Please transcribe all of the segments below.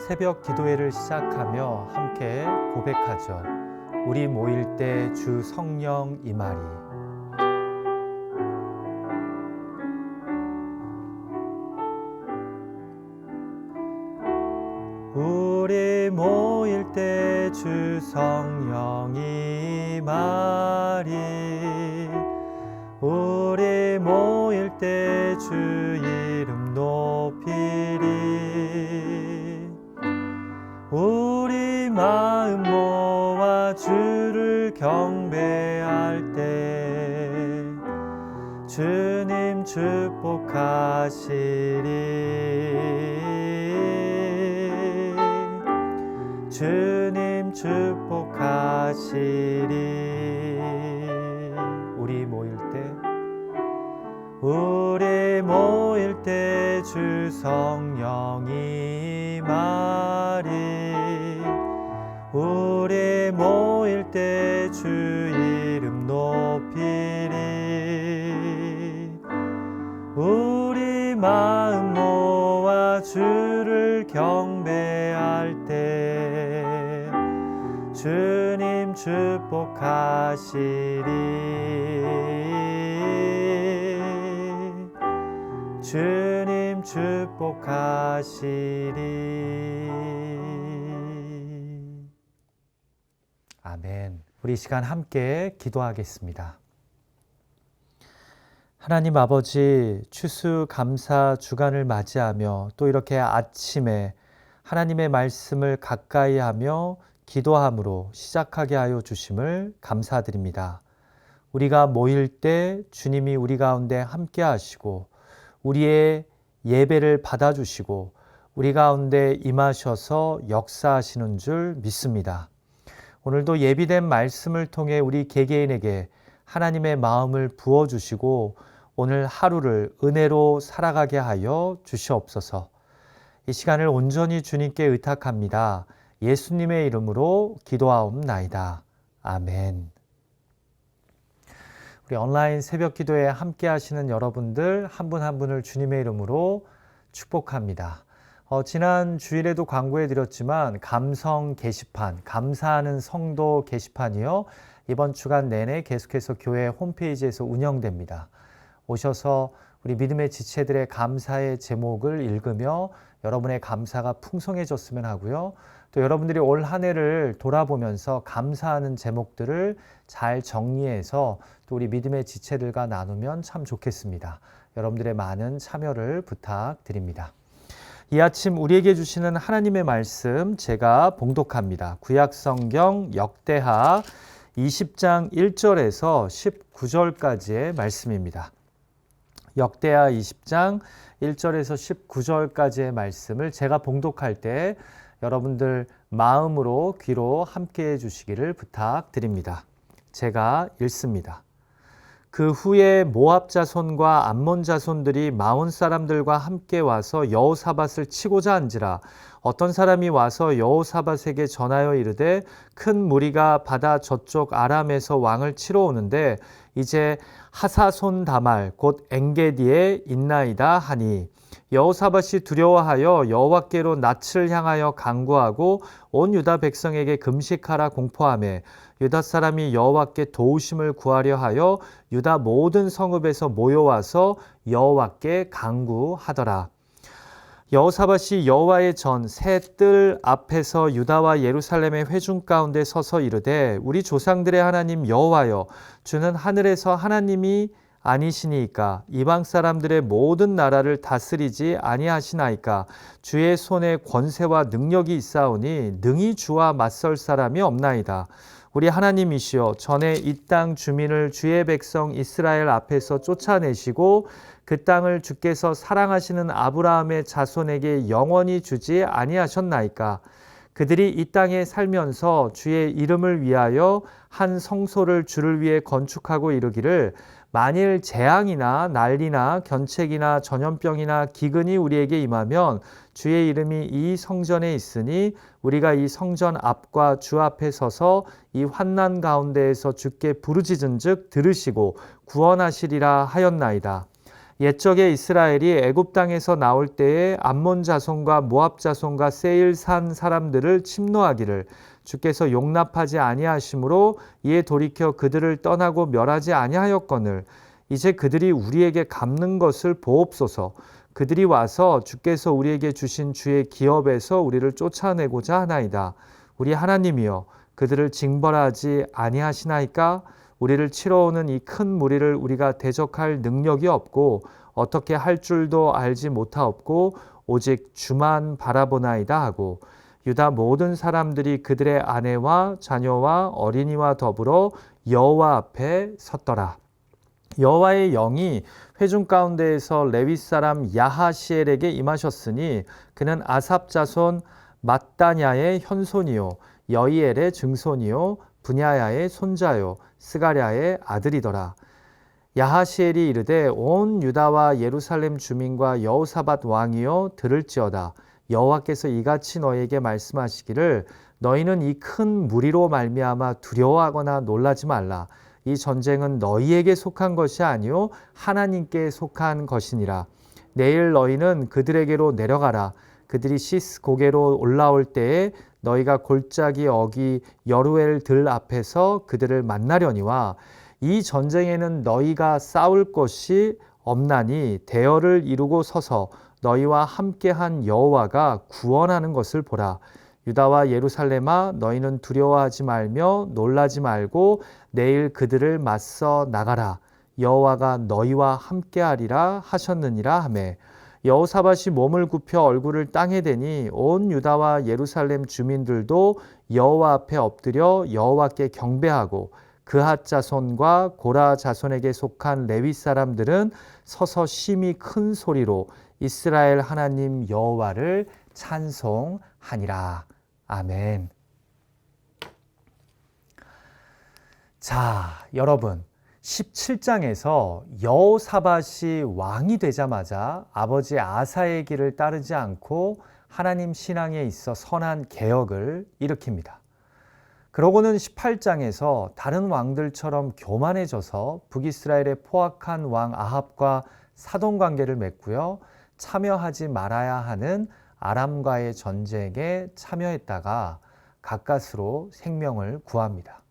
새벽 기도회를 시작하며 함께 고백하죠. 우리 모일 때 주 성령 임하리. 우리 모일 때 주 성령 임하리. 우리 모일 때 주 이름 높이리. 우리 마음 모아 주를 경배할 때 주님 축복하시리. 주님 축복하시리. 우리 모일 때 주 성령 임하리. 우리 모일 때 주 이름 높이리. 우리 마음 모아 주를 경배할 때 주님 축복하시리. 주님 축복하시리. 아멘. 우리 이 시간 함께 기도하겠습니다. 하나님 아버지, 추수감사 주간을 맞이하며 또 이렇게 아침에 하나님의 말씀을 가까이 하며 기도함으로 시작하게 하여 주심을 감사드립니다. 우리가 모일 때 주님이 우리 가운데 함께 하시고 우리의 예배를 받아주시고 우리 가운데 임하셔서 역사하시는 줄 믿습니다. 오늘도 예비된 말씀을 통해 우리 개개인에게 하나님의 마음을 부어주시고 오늘 하루를 은혜로 살아가게 하여 주시옵소서. 이 시간을 온전히 주님께 의탁합니다. 예수님의 이름으로 기도하옵나이다. 아멘. 우리 온라인 새벽 기도에 함께 하시는 여러분들 한 분 한 분을 주님의 이름으로 축복합니다. 지난 주일에도 광고해 드렸지만 감성 게시판, 감사하는 성도 게시판이요. 이번 주간 내내 계속해서 교회 홈페이지에서 운영됩니다. 오셔서 우리 믿음의 지체들의 감사의 제목을 읽으며 여러분의 감사가 풍성해졌으면 하고요. 또 여러분들이 올 한 해를 돌아보면서 감사하는 제목들을 잘 정리해서 또 우리 믿음의 지체들과 나누면 참 좋겠습니다. 여러분들의 많은 참여를 부탁드립니다. 이 아침 우리에게 주시는 하나님의 말씀 제가 봉독합니다. 구약성경 역대하 20장 1절에서 19절까지의 말씀입니다. 역대하 20장 1절에서 19절까지의 말씀을 제가 봉독할 때 여러분들 마음으로 귀로 함께 해주시기를 부탁드립니다. 제가 읽습니다. 그 후에 모압 자손과 암몬 자손들이 마온 사람들과 함께 와서 여호사밧을 치고자 한지라. 어떤 사람이 와서 여호사밧에게 전하여 이르되 큰 무리가 바다 저쪽 아람에서 왕을 치러 오는데 이제 하사손 다말 곧 엥게디에 있나이다 하니 여호사밧이 두려워하여 여호와께로 낯을 향하여 간구하고 온 유다 백성에게 금식하라 공포하며 유다 사람이 여호와께 도우심을 구하려 하여 유다 모든 성읍에서 모여와서 여호와께 간구하더라. 여호사밧이 여호와의 전 새 뜰 앞에서 유다와 예루살렘의 회중 가운데 서서 이르되 우리 조상들의 하나님 여호와여 주는 하늘에서 하나님이 아니시니까 이방 사람들의 모든 나라를 다스리지 아니하시나이까 주의 손에 권세와 능력이 있사오니 능히 주와 맞설 사람이 없나이다. 우리 하나님이시여 전에 이 땅 주민을 주의 백성 이스라엘 앞에서 쫓아내시고 그 땅을 주께서 사랑하시는 아브라함의 자손에게 영원히 주지 아니하셨나이까. 그들이 이 땅에 살면서 주의 이름을 위하여 한 성소를 주를 위해 건축하고 이르기를 만일 재앙이나 난리나 견책이나 전염병이나 기근이 우리에게 임하면 주의 이름이 이 성전에 있으니 우리가 이 성전 앞과 주 앞에 서서 이 환난 가운데에서 주께 부르짖은즉 들으시고 구원하시리라 하였나이다. 옛적에 이스라엘이 애굽 땅에서 나올 때에 암몬 자손과 모압 자손과 세일 산 사람들을 침노하기를 주께서 용납하지 아니하심으로 이에 돌이켜 그들을 떠나고 멸하지 아니하였거늘 이제 그들이 우리에게 갚는 것을 보옵소서. 그들이 와서 주께서 우리에게 주신 주의 기업에서 우리를 쫓아내고자 하나이다. 우리 하나님이여 그들을 징벌하지 아니하시나이까? 우리를 치러 오는 이 큰 무리를 우리가 대적할 능력이 없고 어떻게 할 줄도 알지 못하옵고 오직 주만 바라보나이다 하고 유다 모든 사람들이 그들의 아내와 자녀와 어린이와 더불어 여호와 앞에 섰더라. 여호와의 영이 회중 가운데에서 레위 사람 야하시엘에게 임하셨으니 그는 아삽 자손 mat다냐의 현손이요 여이엘의 증손이요 분야야의 손자요 스가랴의 아들이더라. 야하시엘이 이르되 온 유다와 예루살렘 주민과 여호사밧 왕이여 들을지어다. 여호와께서 이같이 너희에게 말씀하시기를 너희는 이 큰 무리로 말미암아 두려워하거나 놀라지 말라. 이 전쟁은 너희에게 속한 것이 아니요 하나님께 속한 것이니라. 내일 너희는 그들에게로 내려가라. 그들이 시스 고개로 올라올 때에 너희가 골짜기 어기 여루엘 들 앞에서 그들을 만나려니와 이 전쟁에는 너희가 싸울 것이 없나니 대열을 이루고 서서 너희와 함께한 여호와가 구원하는 것을 보라. 유다와 예루살렘아 너희는 두려워하지 말며 놀라지 말고 내일 그들을 맞서 나가라. 여호와가 너희와 함께하리라 하셨느니라 하매 여호사밧이 몸을 굽혀 얼굴을 땅에 대니 온 유다와 예루살렘 주민들도 여호와 앞에 엎드려 여호와께 경배하고 그핫 자손과 고라 자손에게 속한 레위 사람들은 서서 심히 큰 소리로 이스라엘 하나님 여호와를 찬송하니라. 아멘. 자, 여러분 17장에서 여호사밧이 왕이 되자마자 아버지 아사의 길을 따르지 않고 하나님 신앙에 있어 선한 개혁을 일으킵니다. 그러고는 18장에서 다른 왕들처럼 교만해져서 북이스라엘의 포악한 왕 아합과 사돈관계를 맺고요. 참여하지 말아야 하는 아람과의 전쟁에 참여했다가 가까스로 생명을 구합니다.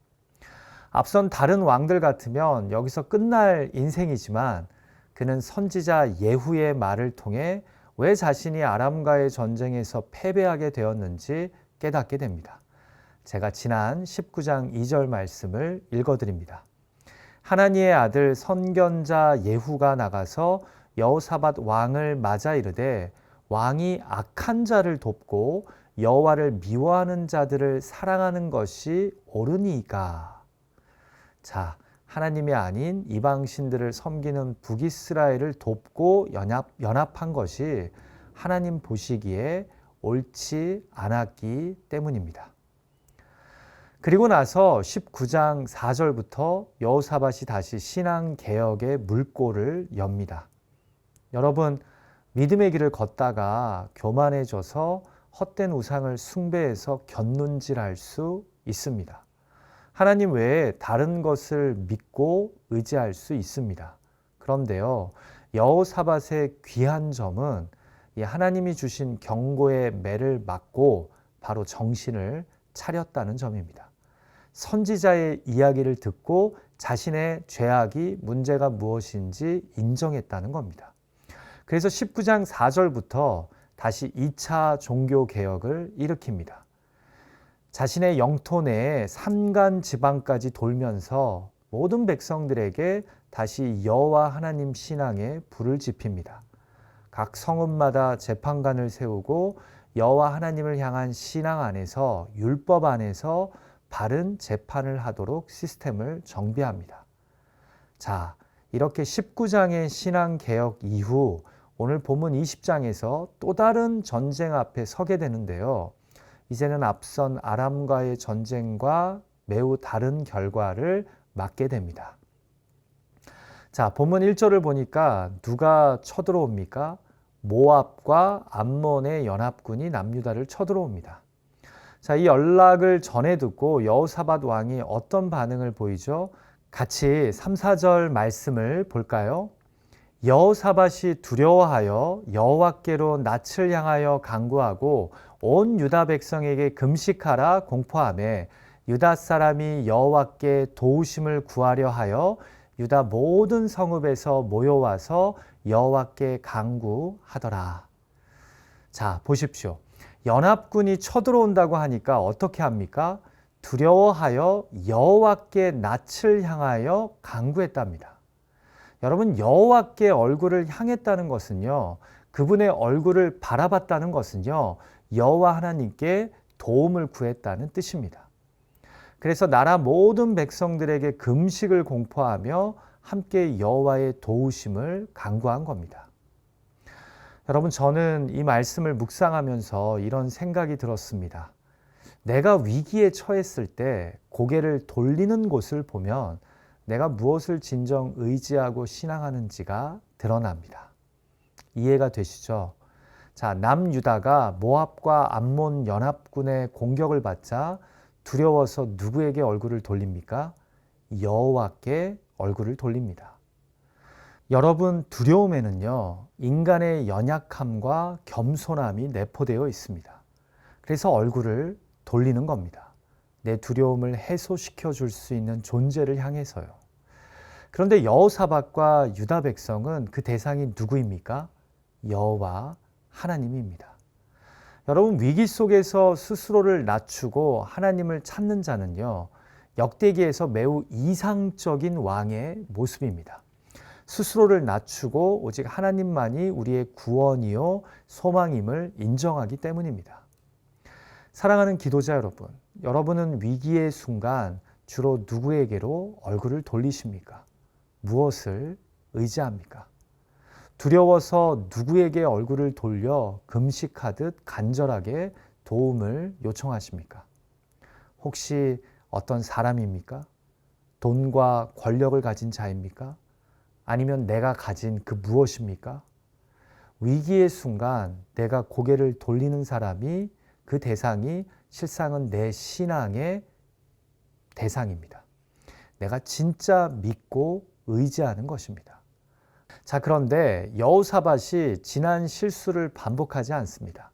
앞선 다른 왕들 같으면 여기서 끝날 인생이지만 그는 선지자 예후의 말을 통해 왜 자신이 아람과의 전쟁에서 패배하게 되었는지 깨닫게 됩니다. 제가 지난 19장 2절 말씀을 읽어드립니다. 하나니의 아들 선견자 예후가 나가서 여호사밧 왕을 맞아 이르되 왕이 악한 자를 돕고 여호와를 미워하는 자들을 사랑하는 것이 옳으니까. 자, 하나님이 아닌 이방신들을 섬기는 북이스라엘을 돕고 연합한 것이 하나님 보시기에 옳지 않았기 때문입니다. 그리고 나서 19장 4절부터 여호사밧이 다시 신앙개혁의 물꼬를 엽니다. 여러분, 믿음의 길을 걷다가 교만해져서 헛된 우상을 숭배해서 곁눈질할 수 있습니다. 하나님 외에 다른 것을 믿고 의지할 수 있습니다. 그런데요, 여호사밧의 귀한 점은 이 하나님이 주신 경고의 매를 맞고 바로 정신을 차렸다는 점입니다. 선지자의 이야기를 듣고 자신의 죄악이 문제가 무엇인지 인정했다는 겁니다. 그래서 19장 4절부터 다시 2차 종교개혁을 일으킵니다. 자신의 영토 내에 산간 지방까지 돌면서 모든 백성들에게 다시 여호와 하나님 신앙에 불을 지핍니다. 각 성읍마다 재판관을 세우고 여호와 하나님을 향한 신앙 안에서 율법 안에서 바른 재판을 하도록 시스템을 정비합니다. 자, 이렇게 19장의 신앙 개혁 이후 오늘 본문 20장에서 또 다른 전쟁 앞에 서게 되는데요. 이제는 앞선 아람과의 전쟁과 매우 다른 결과를 맞게 됩니다. 자, 본문 1절을 보니까 누가 쳐들어옵니까? 모압과 암몬의 연합군이 남유다를 쳐들어옵니다. 자, 이 연락을 전해 듣고 여호사밧 왕이 어떤 반응을 보이죠? 같이 3, 4절 말씀을 볼까요? 여호사밧이 두려워하여 여호와께로 낯을 향하여 간구하고 온 유다 백성에게 금식하라 공포하며 유다 사람이 여호와께 도우심을 구하려 하여 유다 모든 성읍에서 모여와서 여호와께 간구하더라. 자, 보십시오. 연합군이 쳐들어온다고 하니까 어떻게 합니까? 두려워하여 여호와께 낯을 향하여 간구했답니다. 여러분, 여호와께 얼굴을 향했다는 것은요, 그분의 얼굴을 바라봤다는 것은요, 여호와 하나님께 도움을 구했다는 뜻입니다. 그래서 나라 모든 백성들에게 금식을 공포하며 함께 여호와의 도우심을 간구한 겁니다. 여러분, 저는 이 말씀을 묵상하면서 이런 생각이 들었습니다. 내가 위기에 처했을 때 고개를 돌리는 곳을 보면 내가 무엇을 진정 의지하고 신앙하는지가 드러납니다. 이해가 되시죠? 자, 남유다가 모압과 암몬 연합군의 공격을 받자 두려워서 누구에게 얼굴을 돌립니까? 여호와께 얼굴을 돌립니다. 여러분, 두려움에는요, 인간의 연약함과 겸손함이 내포되어 있습니다. 그래서 얼굴을 돌리는 겁니다. 내 두려움을 해소시켜 줄 수 있는 존재를 향해서요. 그런데 여호사밧과 유다 백성은 그 대상이 누구입니까? 여호와 하나님입니다. 여러분, 위기 속에서 스스로를 낮추고 하나님을 찾는 자는요, 역대기에서 매우 이상적인 왕의 모습입니다. 스스로를 낮추고 오직 하나님만이 우리의 구원이요 소망임을 인정하기 때문입니다. 사랑하는 기도자 여러분, 여러분은 위기의 순간 주로 누구에게로 얼굴을 돌리십니까? 무엇을 의지합니까? 두려워서 누구에게 얼굴을 돌려 금식하듯 간절하게 도움을 요청하십니까? 혹시 어떤 사람입니까? 돈과 권력을 가진 자입니까? 아니면 내가 가진 그 무엇입니까? 위기의 순간 내가 고개를 돌리는 사람이 그 대상이 실상은 내 신앙의 대상입니다. 내가 진짜 믿고 의지하는 것입니다. 자, 그런데 여호사밧이 지난 실수를 반복하지 않습니다.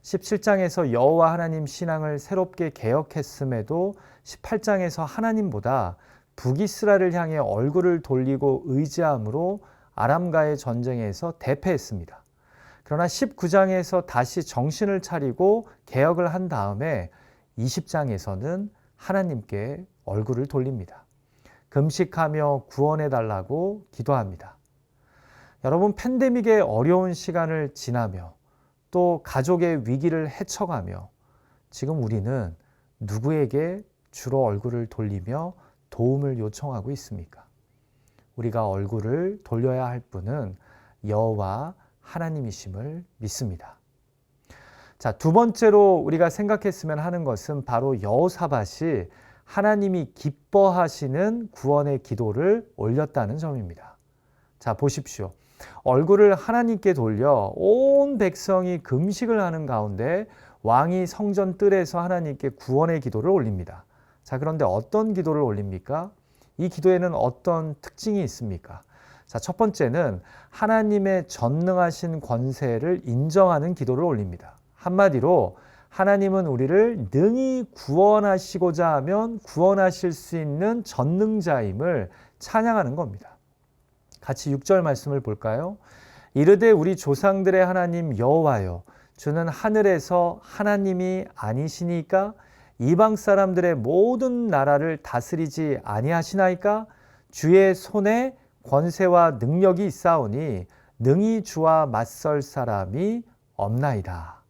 17장에서 여호와 하나님 신앙을 새롭게 개혁했음에도 18장에서 하나님보다 북이스라엘을 향해 얼굴을 돌리고 의지함으로 아람과의 전쟁에서 대패했습니다. 그러나 19장에서 다시 정신을 차리고 개혁을 한 다음에 20장에서는 하나님께 얼굴을 돌립니다. 금식하며 구원해 달라고 기도합니다. 여러분, 팬데믹의 어려운 시간을 지나며 또 가족의 위기를 헤쳐가며 지금 우리는 누구에게 주로 얼굴을 돌리며 도움을 요청하고 있습니까? 우리가 얼굴을 돌려야 할 분은 여호와 하나님이심을 믿습니다. 자, 두 번째로 우리가 생각했으면 하는 것은 바로 여호사밧이 하나님이 기뻐하시는 구원의 기도를 올렸다는 점입니다. 자, 보십시오. 얼굴을 하나님께 돌려 온 백성이 금식을 하는 가운데 왕이 성전 뜰에서 하나님께 구원의 기도를 올립니다. 자, 그런데 어떤 기도를 올립니까? 이 기도에는 어떤 특징이 있습니까? 자, 첫 번째는 하나님의 전능하신 권세를 인정하는 기도를 올립니다. 한마디로 하나님은 우리를 능히 구원하시고자 하면 구원하실 수 있는 전능자임을 찬양하는 겁니다. 같이 6절 말씀을 볼까요? 이르되 우리 조상들의 하나님 여호와여, 주는 하늘에서 하나님이 아니시니까 이방 사람들의 모든 나라를 다스리지 아니하시나이까? 주의 손에 권세와 능력이 있사오니 능히 주와 맞설 사람이 없나이다.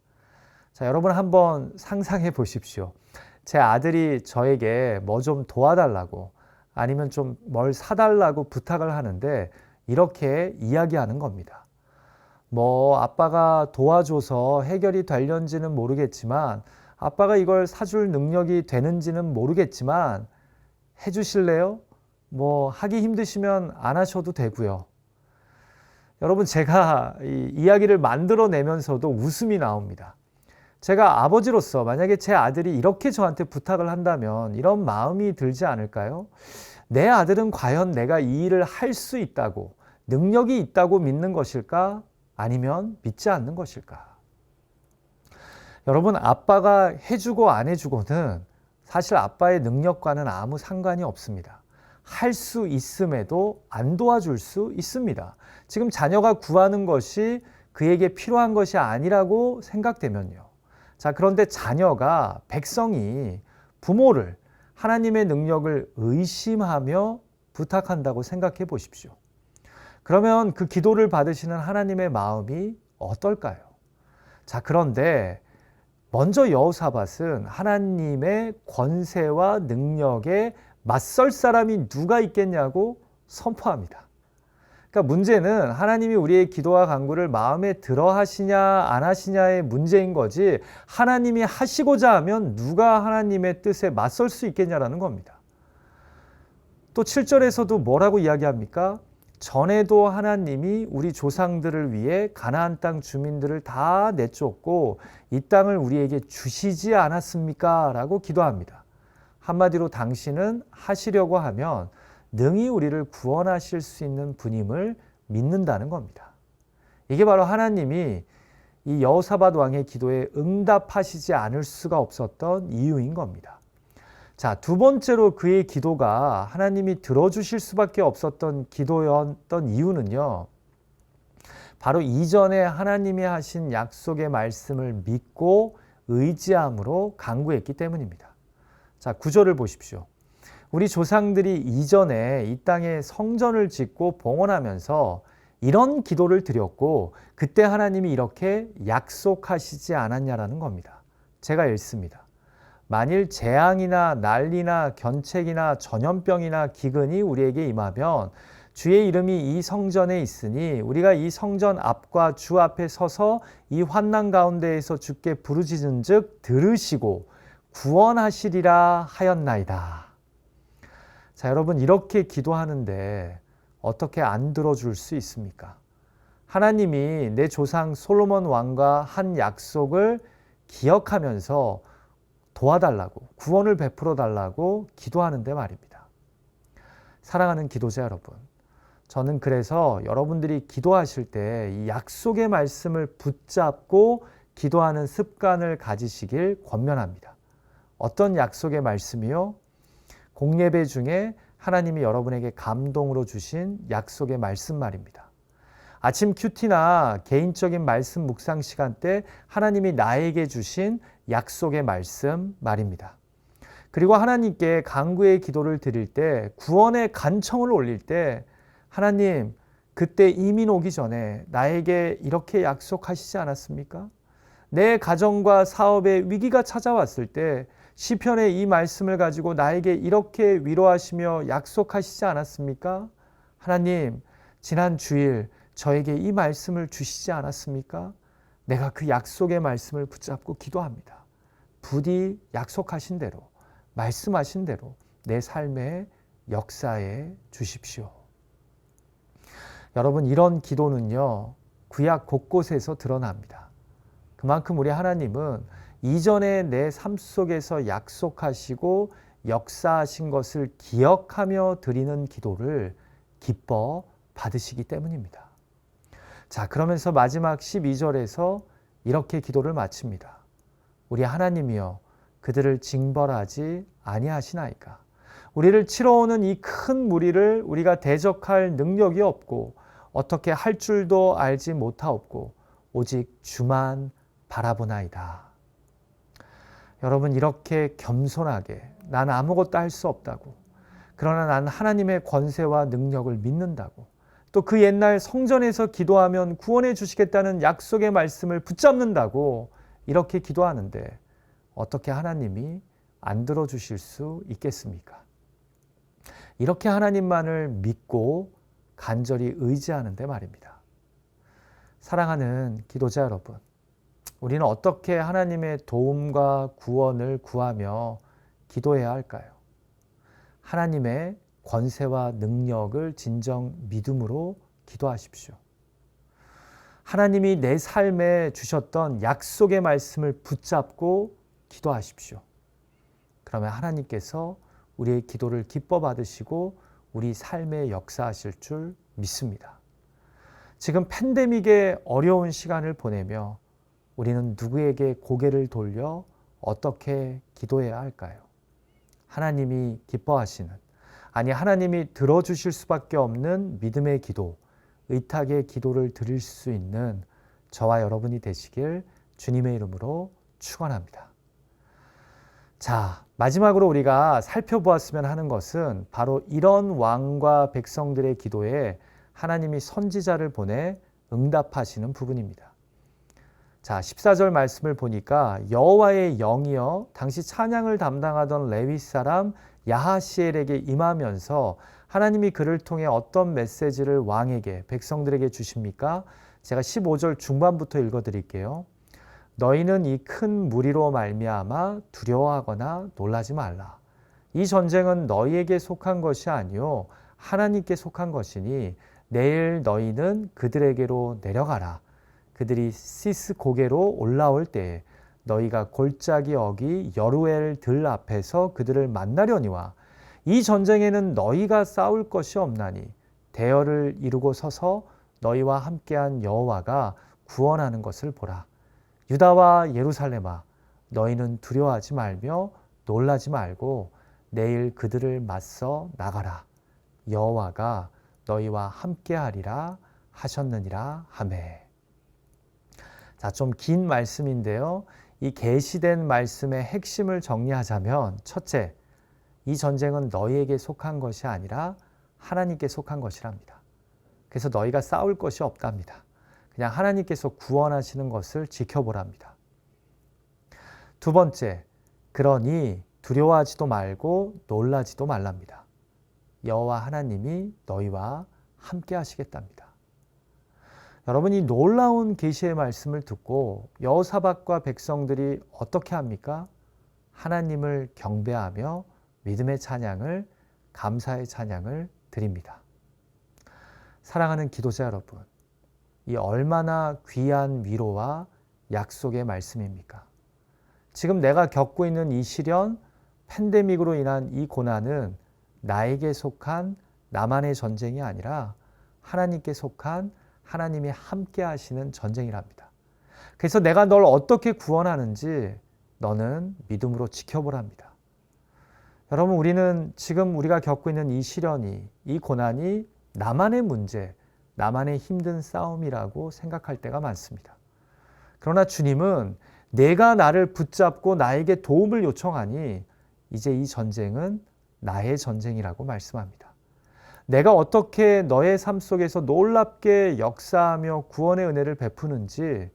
자, 여러분 한번 상상해 보십시오. 제 아들이 저에게 뭐 좀 도와달라고 아니면 좀 뭘 사달라고 부탁을 하는데 이렇게 이야기하는 겁니다. 뭐 아빠가 도와줘서 해결이 될런지는 모르겠지만 아빠가 이걸 사줄 능력이 되는지는 모르겠지만 해주실래요? 뭐 하기 힘드시면 안 하셔도 되고요. 여러분, 제가 이 이야기를 만들어내면서도 웃음이 나옵니다. 제가 아버지로서 만약에 제 아들이 이렇게 저한테 부탁을 한다면 이런 마음이 들지 않을까요? 내 아들은 과연 내가 이 일을 할 수 있다고, 능력이 있다고 믿는 것일까? 아니면 믿지 않는 것일까? 여러분, 아빠가 해주고 안 해주고는 사실 아빠의 능력과는 아무 상관이 없습니다. 할 수 있음에도 안 도와줄 수 있습니다. 지금 자녀가 구하는 것이 그에게 필요한 것이 아니라고 생각되면요. 자, 그런데 자녀가, 백성이 부모를, 하나님의 능력을 의심하며 부탁한다고 생각해 보십시오. 그러면 그 기도를 받으시는 하나님의 마음이 어떨까요? 자, 그런데 먼저 여호사밧은 하나님의 권세와 능력에 맞설 사람이 누가 있겠냐고 선포합니다. 그러니까 문제는 하나님이 우리의 기도와 간구를 마음에 들어 하시냐 안 하시냐의 문제인 거지, 하나님이 하시고자 하면 누가 하나님의 뜻에 맞설 수 있겠냐라는 겁니다. 또 7절에서도 뭐라고 이야기합니까? 전에도 하나님이 우리 조상들을 위해 가나안 땅 주민들을 다 내쫓고 이 땅을 우리에게 주시지 않았습니까? 라고 기도합니다. 한마디로 당신은 하시려고 하면 능히 우리를 구원하실 수 있는 분임을 믿는다는 겁니다. 이게 바로 하나님이 이 여호사밧 왕의 기도에 응답하시지 않을 수가 없었던 이유인 겁니다. 자, 두 번째로 그의 기도가 하나님이 들어주실 수밖에 없었던 기도였던 이유는요, 바로 이전에 하나님이 하신 약속의 말씀을 믿고 의지함으로 간구했기 때문입니다. 자, 9절을 보십시오. 우리 조상들이 이전에 이 땅에 성전을 짓고 봉헌하면서 이런 기도를 드렸고 그때 하나님이 이렇게 약속하시지 않았냐라는 겁니다. 제가 읽습니다. 만일 재앙이나 난리나 견책이나 전염병이나 기근이 우리에게 임하면 주의 이름이 이 성전에 있으니 우리가 이 성전 앞과 주 앞에 서서 이 환난 가운데에서 주께 부르짖은 즉 들으시고 구원하시리라 하였나이다. 자, 여러분, 이렇게 기도하는데 어떻게 안 들어줄 수 있습니까? 하나님이 내 조상 솔로몬 왕과 한 약속을 기억하면서 도와달라고, 구원을 베풀어 달라고 기도하는데 말입니다. 사랑하는 기도자 여러분, 저는 그래서 여러분들이 기도하실 때 이 약속의 말씀을 붙잡고 기도하는 습관을 가지시길 권면합니다. 어떤 약속의 말씀이요? 공예배 중에 하나님이 여러분에게 감동으로 주신 약속의 말씀 말입니다. 아침 큐티나 개인적인 말씀 묵상 시간 때 하나님이 나에게 주신 약속의 말씀 말입니다. 그리고 하나님께 간구의 기도를 드릴 때, 구원의 간청을 올릴 때 하나님, 그때 이민 오기 전에 나에게 이렇게 약속하시지 않았습니까? 내 가정과 사업에 위기가 찾아왔을 때 시편의 이 말씀을 가지고 나에게 이렇게 위로하시며 약속하시지 않았습니까? 하나님, 지난 주일 저에게 이 말씀을 주시지 않았습니까? 내가 그 약속의 말씀을 붙잡고 기도합니다. 부디 약속하신 대로, 말씀하신 대로 내 삶의 역사에 주십시오. 여러분, 이런 기도는요, 구약 곳곳에서 드러납니다. 그만큼 우리 하나님은 이전에 내 삶 속에서 약속하시고 역사하신 것을 기억하며 드리는 기도를 기뻐 받으시기 때문입니다. 자, 그러면서 마지막 12절에서 이렇게 기도를 마칩니다. 우리 하나님이여, 그들을 징벌하지 아니하시나이까. 우리를 치러오는 이 큰 무리를 우리가 대적할 능력이 없고 어떻게 할 줄도 알지 못하옵고 오직 주만 바라보나이다. 여러분, 이렇게 겸손하게 난 아무것도 할 수 없다고, 그러나 난 하나님의 권세와 능력을 믿는다고, 또 그 옛날 성전에서 기도하면 구원해 주시겠다는 약속의 말씀을 붙잡는다고 이렇게 기도하는데 어떻게 하나님이 안 들어주실 수 있겠습니까? 이렇게 하나님만을 믿고 간절히 의지하는데 말입니다. 사랑하는 기도자 여러분, 우리는 어떻게 하나님의 도움과 구원을 구하며 기도해야 할까요? 하나님의 권세와 능력을 진정 믿음으로 기도하십시오. 하나님이 내 삶에 주셨던 약속의 말씀을 붙잡고 기도하십시오. 그러면 하나님께서 우리의 기도를 기뻐 받으시고 우리 삶에 역사하실 줄 믿습니다. 지금 팬데믹의 어려운 시간을 보내며 우리는 누구에게 고개를 돌려 어떻게 기도해야 할까요? 하나님이 기뻐하시는, 아니 하나님이 들어주실 수밖에 없는 믿음의 기도, 의탁의 기도를 드릴 수 있는 저와 여러분이 되시길 주님의 이름으로 축원합니다. 자, 마지막으로 우리가 살펴보았으면 하는 것은 바로 이런 왕과 백성들의 기도에 하나님이 선지자를 보내 응답하시는 부분입니다. 자, 14절 말씀을 보니까 여호와의 영이여 당시 찬양을 담당하던 레위 사람 야하시엘에게 임하면서 하나님이 그를 통해 어떤 메시지를 왕에게, 백성들에게 주십니까? 제가 15절 중반부터 읽어드릴게요. 너희는 이 큰 무리로 말미암아 두려워하거나 놀라지 말라. 이 전쟁은 너희에게 속한 것이 아니요 하나님께 속한 것이니 내일 너희는 그들에게로 내려가라. 그들이 시스 고개로 올라올 때에 너희가 골짜기 어기 여루엘 들 앞에서 그들을 만나려니와 이 전쟁에는 너희가 싸울 것이 없나니 대열을 이루고 서서 너희와 함께한 여호와가 구원하는 것을 보라. 유다와 예루살렘아 너희는 두려워하지 말며 놀라지 말고 내일 그들을 맞서 나가라. 여호와가 너희와 함께하리라 하셨느니라 하매. 자, 좀 긴 말씀인데요. 이 계시된 말씀의 핵심을 정리하자면 첫째, 이 전쟁은 너희에게 속한 것이 아니라 하나님께 속한 것이랍니다. 그래서 너희가 싸울 것이 없답니다. 그냥 하나님께서 구원하시는 것을 지켜보랍니다. 두 번째, 그러니 두려워하지도 말고 놀라지도 말랍니다. 여호와 하나님이 너희와 함께 하시겠답니다. 여러분, 이 놀라운 계시의 말씀을 듣고 여호사밧과 백성들이 어떻게 합니까? 하나님을 경배하며 믿음의 찬양을, 감사의 찬양을 드립니다. 사랑하는 기도자 여러분, 이 얼마나 귀한 위로와 약속의 말씀입니까? 지금 내가 겪고 있는 이 시련, 팬데믹으로 인한 이 고난은 나에게 속한 나만의 전쟁이 아니라 하나님께 속한 하나님이 함께 하시는 전쟁이랍니다. 그래서 내가 널 어떻게 구원하는지 너는 믿음으로 지켜보랍니다. 여러분, 우리는 지금 우리가 겪고 있는 이 시련이, 이 고난이 나만의 문제, 나만의 힘든 싸움이라고 생각할 때가 많습니다. 그러나 주님은 내가 나를 붙잡고 나에게 도움을 요청하니 이제 이 전쟁은 나의 전쟁이라고 말씀합니다. 내가 어떻게 너의 삶 속에서 놀랍게 역사하며 구원의 은혜를 베푸는지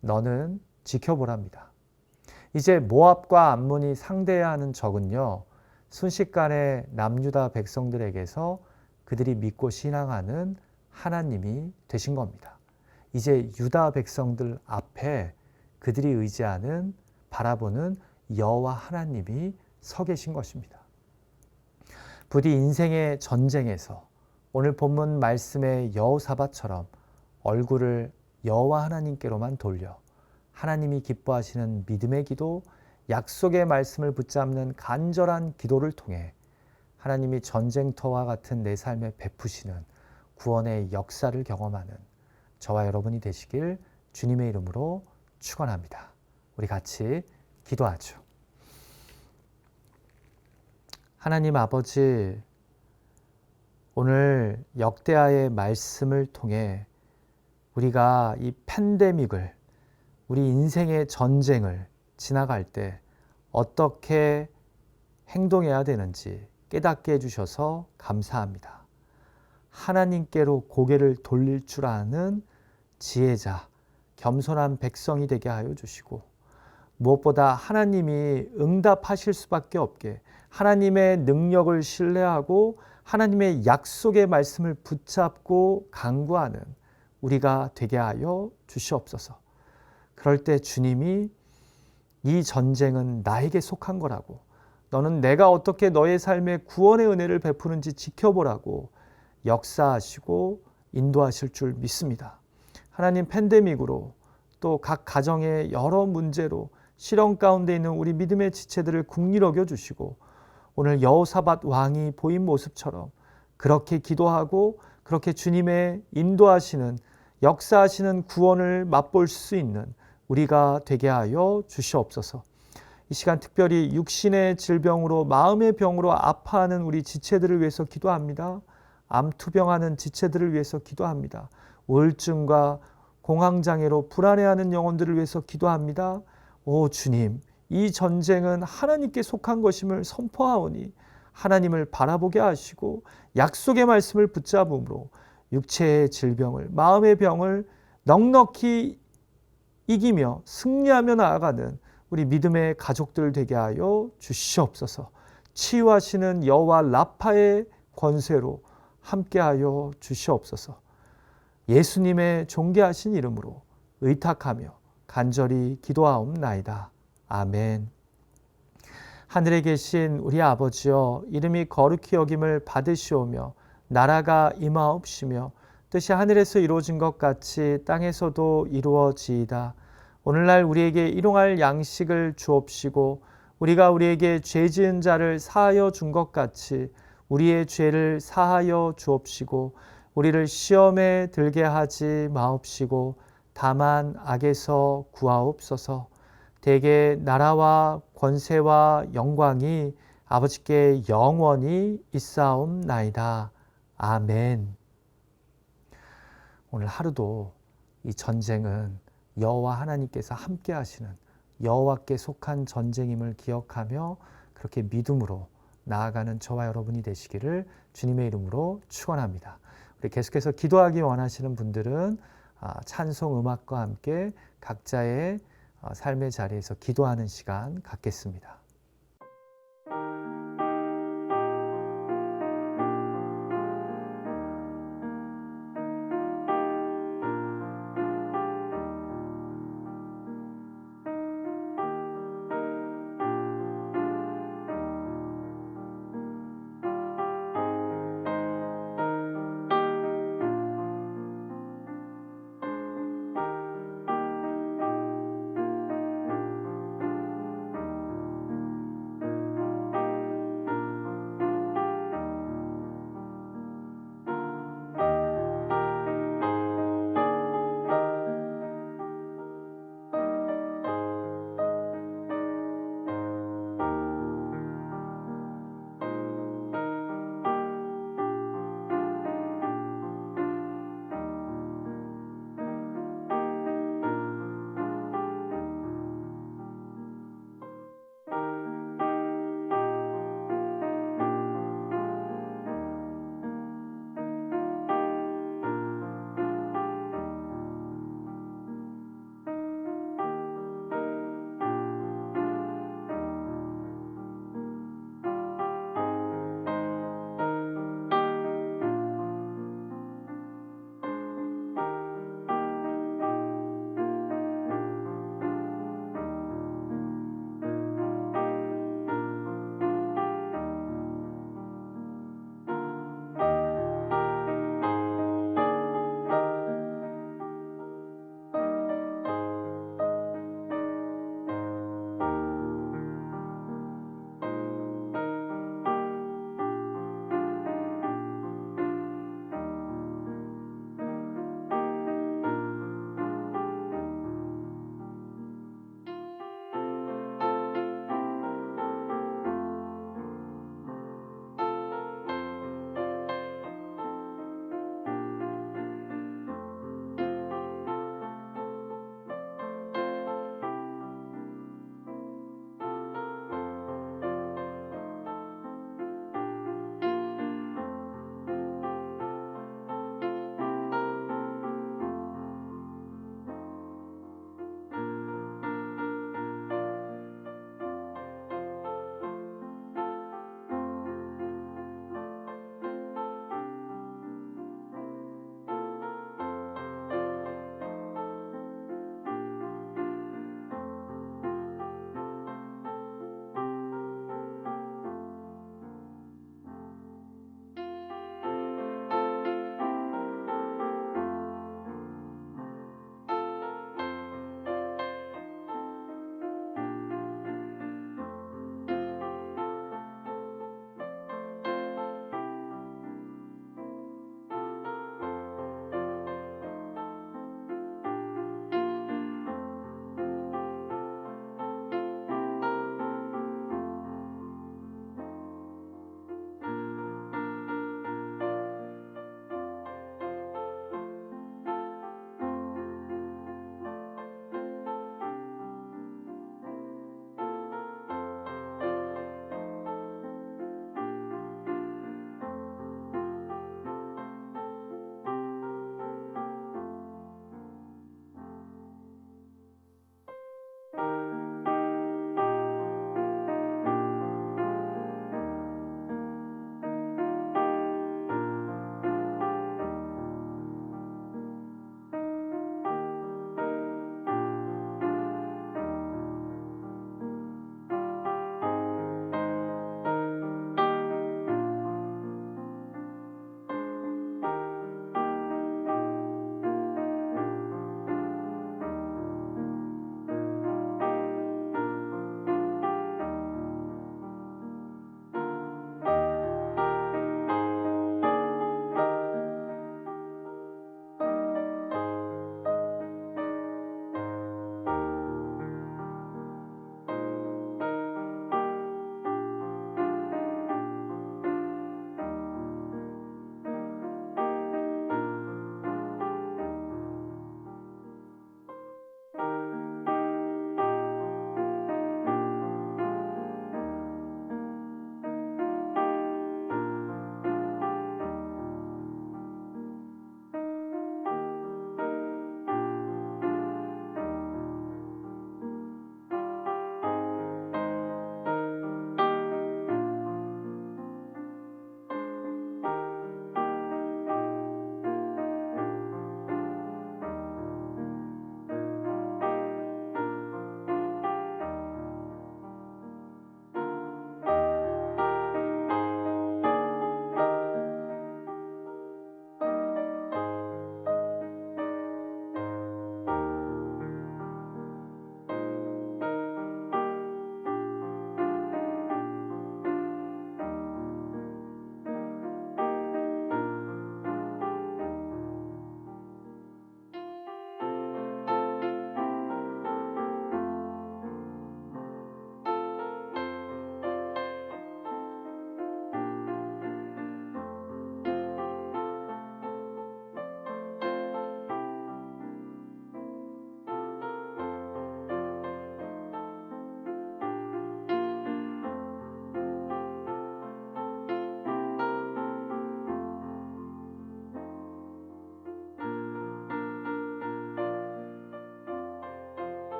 너는 지켜보랍니다. 이제 모압과 암몬이 상대해야 하는 적은요, 순식간에 남유다 백성들에게서 그들이 믿고 신앙하는 하나님이 되신 겁니다. 이제 유다 백성들 앞에 그들이 의지하는, 바라보는 여호와 하나님이 서 계신 것입니다. 부디 인생의 전쟁에서 오늘 본문 말씀의 여호사밧처럼 얼굴을 여호와 하나님께로만 돌려 하나님이 기뻐하시는 믿음의 기도, 약속의 말씀을 붙잡는 간절한 기도를 통해 하나님이 전쟁터와 같은 내 삶에 베푸시는 구원의 역사를 경험하는 저와 여러분이 되시길 주님의 이름으로 축원합니다. 우리 같이 기도하죠. 하나님 아버지, 오늘 역대하의 말씀을 통해 우리가 이 팬데믹을, 우리 인생의 전쟁을 지나갈 때 어떻게 행동해야 되는지 깨닫게 해주셔서 감사합니다. 하나님께로 고개를 돌릴 줄 아는 지혜자, 겸손한 백성이 되게 하여 주시고, 무엇보다 하나님이 응답하실 수밖에 없게 하나님의 능력을 신뢰하고 하나님의 약속의 말씀을 붙잡고 간구하는 우리가 되게 하여 주시옵소서. 그럴 때 주님이 이 전쟁은 나에게 속한 거라고, 너는 내가 어떻게 너의 삶에 구원의 은혜를 베푸는지 지켜보라고 역사하시고 인도하실 줄 믿습니다. 하나님, 팬데믹으로 또 각 가정의 여러 문제로 시련 가운데 있는 우리 믿음의 지체들을 긍휼히 여겨주시고, 오늘 여호사밧 왕이 보인 모습처럼 그렇게 기도하고 그렇게 주님의 인도하시는 역사하시는 구원을 맛볼 수 있는 우리가 되게 하여 주시옵소서. 이 시간 특별히 육신의 질병으로 마음의 병으로 아파하는 우리 지체들을 위해서 기도합니다. 암투병하는 지체들을 위해서 기도합니다. 우울증과 공황장애로 불안해하는 영혼들을 위해서 기도합니다. 오 주님, 이 전쟁은 하나님께 속한 것임을 선포하오니 하나님을 바라보게 하시고 약속의 말씀을 붙잡음으로 육체의 질병을, 마음의 병을 넉넉히 이기며 승리하며 나아가는 우리 믿음의 가족들 되게 하여 주시옵소서. 치유하시는 여호와 라파의 권세로 함께하여 주시옵소서. 예수님의 존귀하신 이름으로 의탁하며 간절히 기도하옵나이다. 아멘. 하늘에 계신 우리 아버지여, 이름이 거룩히 여김을 받으시오며 나라가 임하옵시며 뜻이 하늘에서 이루어진 것 같이 땅에서도 이루어지이다. 오늘날 우리에게 일용할 양식을 주옵시고 우리가 우리에게 죄 지은 자를 사하여 준 것 같이 우리의 죄를 사하여 주옵시고 우리를 시험에 들게 하지 마옵시고 다만 악에서 구하옵소서. 대개 나라와 권세와 영광이 아버지께 영원히 있사옵나이다. 아멘. 오늘 하루도 이 전쟁은 여호와 하나님께서 함께 하시는 여호와께 속한 전쟁임을 기억하며 그렇게 믿음으로 나아가는 저와 여러분이 되시기를 주님의 이름으로 축원합니다. 우리 계속해서 기도하기 원하시는 분들은 찬송 음악과 함께 각자의 삶의 자리에서 기도하는 시간 갖겠습니다.